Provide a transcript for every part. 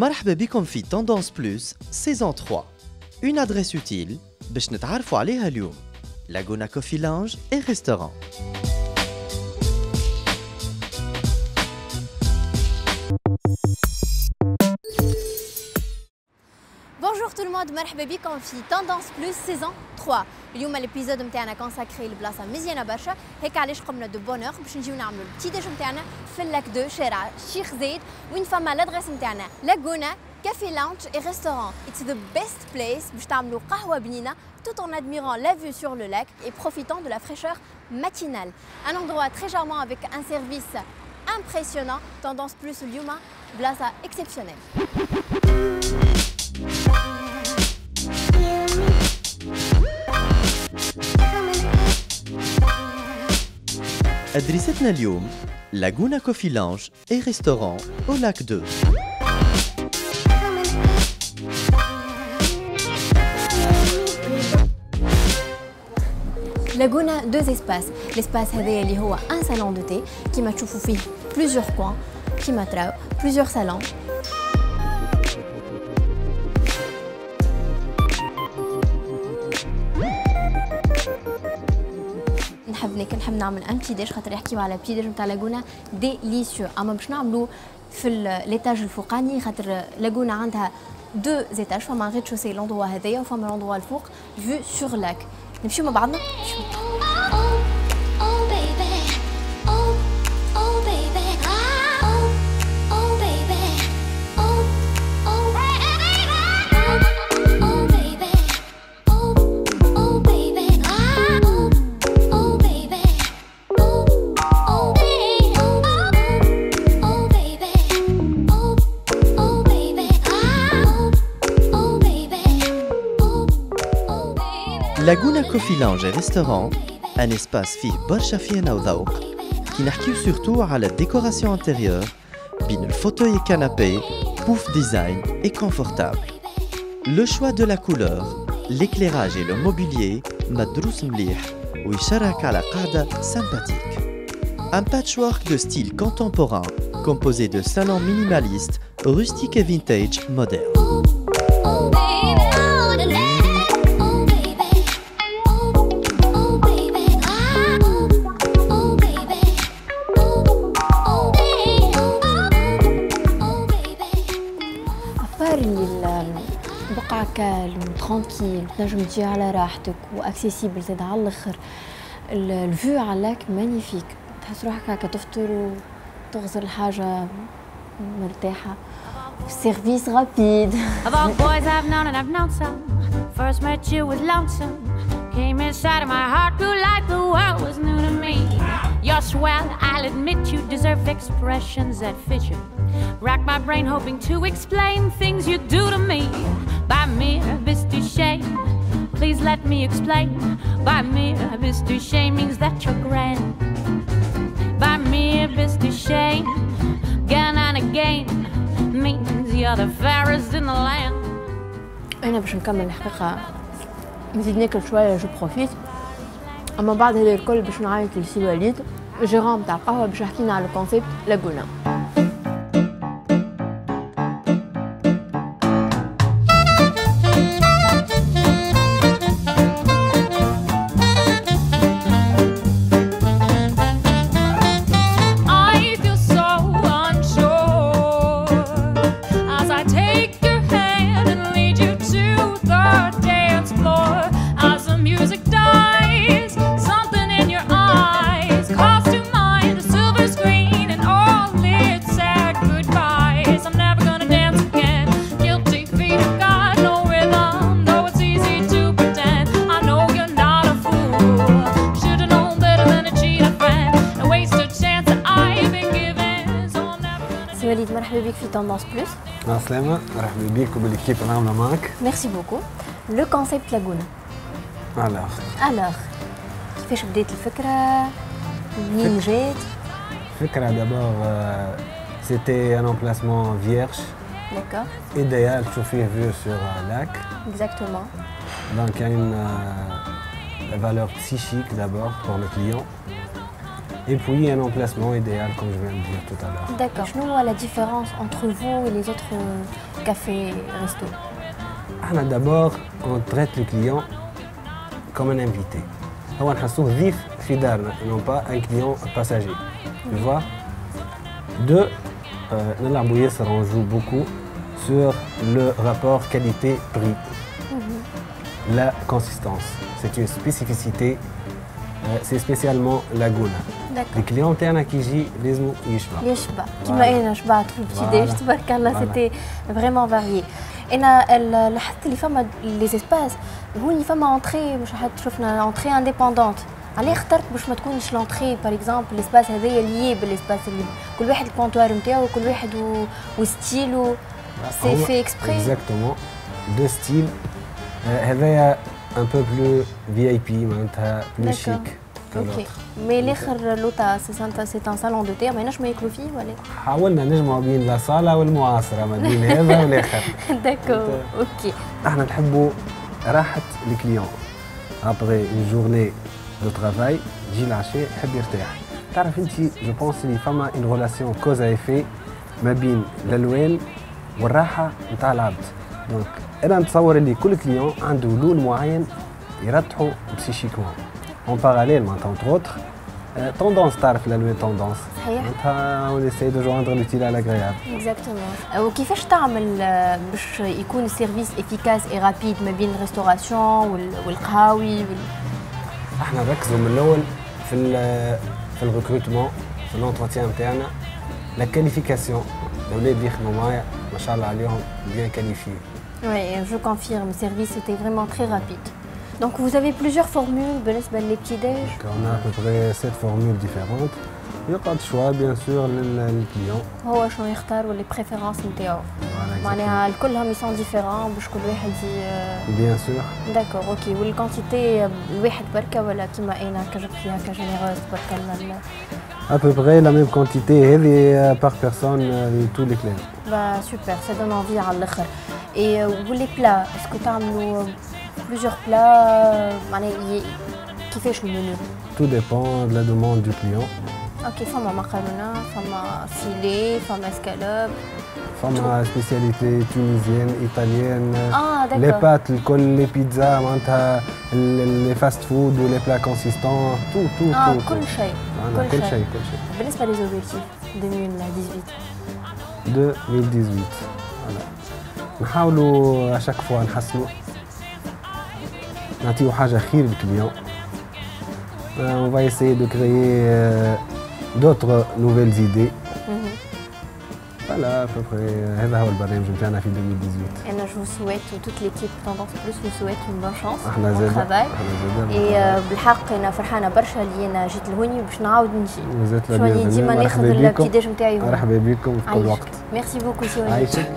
مرحبا بكم في Tendance Plus saison 3. Une adresse utile باش نتعرفوا عليها اليوم. Laguna Coffee Lounge et Restaurant. Bonjour tout le monde, مرحبا بكم في Tendance Plus saison 3. اليوم الابيزود نتاعنا كونساكري لبلاصه مزيانه برشا، هيك علاش قمنا دو بونور باش نجيو نعملوا البتي ديج نتاعنا في اللاك 2 شارع الشيخ زايد، وين فما لادريس نتاعنا لاغونا كافي لانش اي ريستورون. It's the best place باش تعملوا قهوه بنينه tout en admirant la vue sur le lac et profitant de la fraîcheur matinale. Un endroit très charmant avec un service impressionnant. Tendance Plus اليوم بلاصه exceptionnelle. أدريستنا اليوم Laguna Coffee Lounge et Restaurant au lac 2. Laguna, deux espaces. L'espace هذايا اللي هو un salon de thé كيما تشوفوا فيه plusieurs coins كيما تراو plusieurs salons. نحب نعمل ان بتي ديج خاطر يحكيو على بتي ديج نتاع لاغونا ديليسيو، اما باش نعملوا في ليتاج الفوقاني خاطر لاغونا عندها دو زيتاج، فما غير شوسي لوندروا هذايا وفما لوندروا الفوق فيو سور لاك. نمشيو مع بعضنا. Laguna Coffee Lounge et Restaurant, un espace فيه برشا فينا وذوق كي نحكيو surtout على الديكوراسيون intérieure بين الفوتوي canapé, pouf design et confortable. Le choix de la couleur, l'éclairage et le mobilier مدروس مليح ويشارك على قاعدة sympathique. Un patchwork de style contemporain composé de salons minimalistes, rustiques et vintage modernes. بقعة كالم ترانكيل تنجم تجي على راحتك واكسيسيبل زاد على الاخر. الفيو على اللاك مانيفيك، تحس روحك هكا تفطر وتغزر الحاجة مرتاحة. سيرفيس رابيد. Of all boys I've known and I've known some, first met you was lonesome, came inside of my heart, grew like the world was new to me. You're swell, I'll admit you deserve expressions that fit you. Rack my brain hoping to explain things you do to me. By mere bis du shame, please let me explain. By mere bis du shame means that you're grand. By mere bis du shame, again and again means you're the fairest in the land. أنا باش نكمل الحقيقة نزيد ناكل شوية جو بروفيت، أما بعد هذا الكل باش نعيط لسي وليد جيران تاع القهوة باش يحكينا على الكونسيبت لاغونا. وليد مرحبا بك في Tendance Plus. عسلامة، مرحبا بك وبالكيب اللي عاملة معك. ميرسي بوكو. لو كونسيبت لاغونا. Alors كيفاش بدات الفكرة؟ منين جات؟ الفكرة d'abord c'était un emplacement vierge. D'accord. Idéal تشوف فيه vue sur lac. Exactement. Donc il y a une valeur psychique d'abord pour le client. Et puis un emplacement idéal, comme je viens de dire tout à l'heure. D'accord. Quelle est la différence entre vous et les autres cafés et restos? D'abord, on traite le client comme un invité. On a un vif fidèle, non pas un client passager. Tu vois? Deux, on joue beaucoup sur le rapport qualité-prix. La consistance, c'est une spécificité, c'est spécialement la goula. Les clients qui viennent, لازم يشبع. يشبع كما انا شبعت في البتيداج تبارك الله سيتي فريمون فاريي. انا لاحظت اللي فما لي سباس هوني فما اونتري مش حد شفنا اونتري انديبوندونت. عليه اخترت باش ما تكونش لونتري باغ اكزومبل الاسباس هذايا ليي بالاسباس اللي كل واحد الكونتوار نتاعو وكل واحد وستيلو سي في اكسبري. اكزاكتومون دو ستيل هذايا ان بو بلو في اي بي معناتها بلو شيك. اوكي مي الاخر لوطا سي ان صالون دو تي ما ينجموا ياكلوا فيه ولا؟ حاولنا نجمعوا بين لا صاله والمعاصره ما بين هذا والاخر. داكور اوكي. احنا نحبوا راحه الكليون ابري اون جورني دو ترافاي يجي العشاء يحب يرتاح. تعرف انت جو بونس اللي فما اون ريلاسيون كوز ا ايفي ما بين الالوان والراحه نتاع العبد. دونك انا نتصور اللي كل كليون عنده لون معين يرتاحوا بسيشيكمون. En parallèle, entre autres, tendance, la nouvelle tendance. On essaie de joindre l'utile à l'agréable. Exactement. وكيفاش تعمل باش يكون السيرفيس efficace et rapide ما بين الريستوراسيون والقهاوي؟ احنا نركزوا من الاول في الريكروتمون في الانتروتيان نتاعنا لا كاليفيكاسيون. الاولاد اللي يخدموا معايا ما شاء الله عليهم bien qualifiés. Oui, je confirme, le service était vraiment très rapide. Donc vous avez plusieurs formules, les petits déj. On a à peu près 7 formules différentes. Il n'y a pas de choix bien sûr le client. هو شنو يختار واللي بريفيرونس نتاعو. معناها كلهم sont différents باش كل واحد Bien sûr. D'accord, OK. والكونتيتي الواحد بركه ولا كيما انا كجبت فيها كجينيروز برك الله. À peu près la même quantité par personne tous les clients. Bah super, ça donne envie على الاخر. Et les plats, est-ce que tu as plusieurs plats كيفاش المنيو؟ Tout dépend de la demande du client. OK, فما مكرونه، فما فيلي، فما اسكالوب. فما spécialité tunisienne, italienne. d'accord. Les pâtes, les pizzas, les fast-food ou les plats consistants, tout. كل شيء. كل شيء. بالنسبه لي زوبيكتيف 2018. 2018. Voilà. نحاولوا اشاك فوا نحسنوا نعطيو حاجه خير للكليون. On va essayer de créer d'autres nouvelles idées. Voilà à peu près هذا هو البرنامج نتاعنا في 2018. انا جو سويت وتوت ليكيب توندونس بلوس جو سويت اون بون شانس. احنا زاد اي بالحق انا فرحانه برشا اللي انا جيت لهوني باش نعاود نجي. شويه ديما ناخذ الابتداج نتاعي. مرحبا بكم في كل وقت. ميرسي بوكو سي عايشك.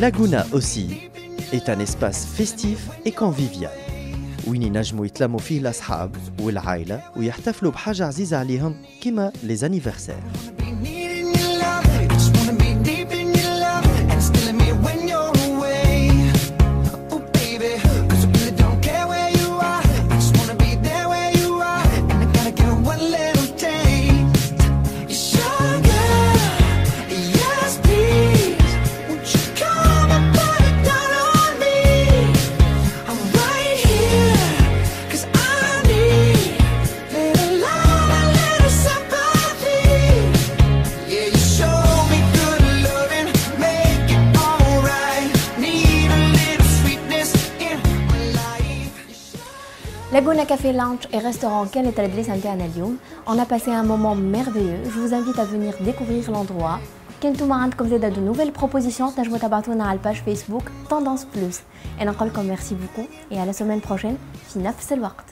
Laguna aussi est un espace festif et convivial وين ينجموا يتلموا فيه الأصحاب والعائلة ويحتفلوا بحاجة عزيزة عليهم كما les anniversaires. Laguna Café Lounge et restaurant كانت الأدريس نتاعنا اليوم. On a passé un moment merveilleux. Je vous invite à venir découvrir l'endroit. كان نتوما عندكم زاده de nouvelles propositions تنجموا تبعتونا على الباج فيسبوك Tendance Plus. أنا نقول لكم merci beaucoup et à la semaine prochaine في نفس الوقت.